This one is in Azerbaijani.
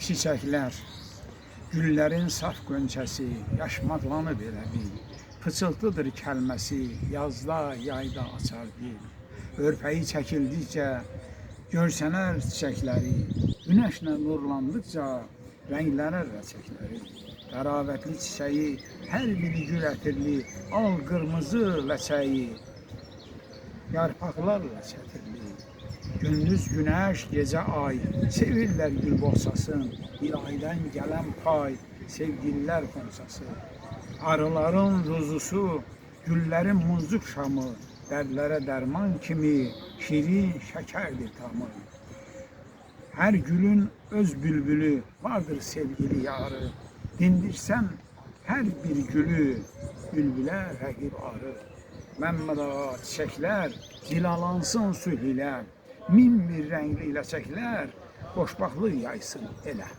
çiçəklər, güllərin saf qönçəsi, yaşmadlanıb elə bil. Pıçıltıdır kəlməsi, yazda, yayda açar dil. Örpəyi çəkildikcə görsənər çiçəkləri, günəşlə nurlandıqca rənglərər ləçəkləri. Təravətli çiçəyi, hər biri gül ətirli, al qırmızı ləçəyi, yarpaqlarla çətirli. Gündüz günəş, gecə ay, sevirlər gül boğçasın, bir aydan gələn pay, sevgililər xonsası. Arıların ruzusu, güllərin muzluq şamı, dərdlərə dərman kimi, şirin şəkərdir tamı. Hər gülün öz bülbülü, vardır sevgili yarı, dindirsən hər bir gülü, bülbülə rəqib arı. Məmməd ağa çiçəklər, cilalansın sülh ilə, min bir rəngli ləçəklər, xoşbaxtlıq yaysın elə.